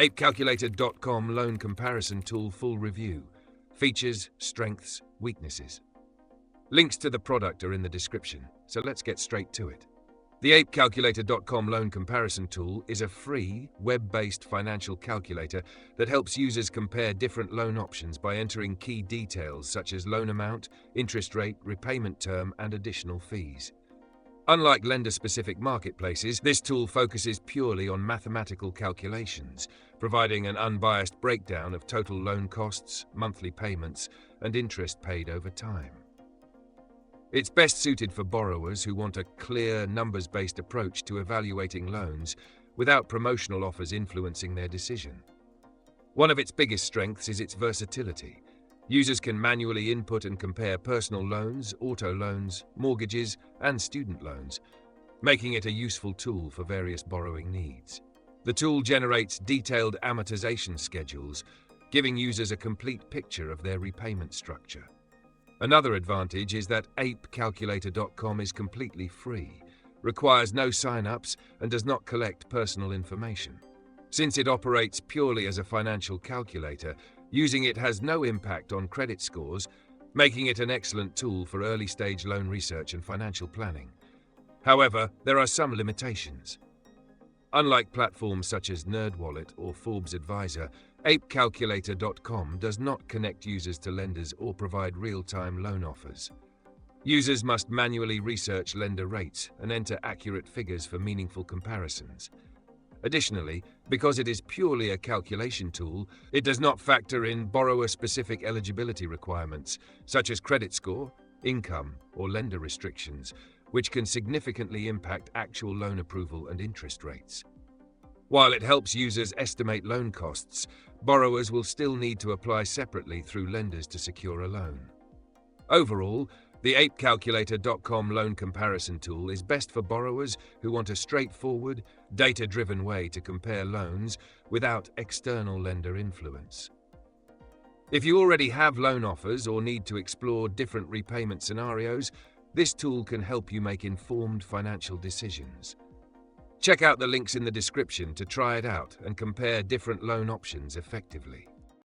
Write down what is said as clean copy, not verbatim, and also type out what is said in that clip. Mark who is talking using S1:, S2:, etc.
S1: ApeCalculator.com Loan Comparison Tool Full Review. Features, strengths, weaknesses. Links to the product are in the description, so let's get straight to it. The ApeCalculator.com Loan Comparison Tool is a free, web-based financial calculator that helps users compare different loan options by entering key details such as loan amount, interest rate, repayment term, and additional fees. Unlike lender-specific marketplaces, this tool focuses purely on mathematical calculations, providing an unbiased breakdown of total loan costs, monthly payments, and interest paid over time. It's best suited for borrowers who want a clear, numbers-based approach to evaluating loans without promotional offers influencing their decision. One of its biggest strengths is its versatility. Users can manually input and compare personal loans, auto loans, mortgages, and student loans, making it a useful tool for various borrowing needs. The tool generates detailed amortization schedules, giving users a complete picture of their repayment structure. Another advantage is that ApeCalculator.com is completely free, requires no sign-ups, and does not collect personal information. Since it operates purely as a financial calculator, using it has no impact on credit scores, making it an excellent tool for early-stage loan research and financial planning. However, there are some limitations. Unlike platforms such as NerdWallet or Forbes Advisor, ApeCalculator.com does not connect users to lenders or provide real-time loan offers. Users must manually research lender rates and enter accurate figures for meaningful comparisons. Additionally, because it is purely a calculation tool, it does not factor in borrower-specific eligibility requirements, such as credit score, income, or lender restrictions, which can significantly impact actual loan approval and interest rates. While it helps users estimate loan costs, borrowers will still need to apply separately through lenders to secure a loan. Overall, the ApeCalculator.com loan comparison tool is best for borrowers who want a straightforward, data-driven way to compare loans without external lender influence. If you already have loan offers or need to explore different repayment scenarios, this tool can help you make informed financial decisions. Check out the links in the description to try it out and compare different loan options effectively.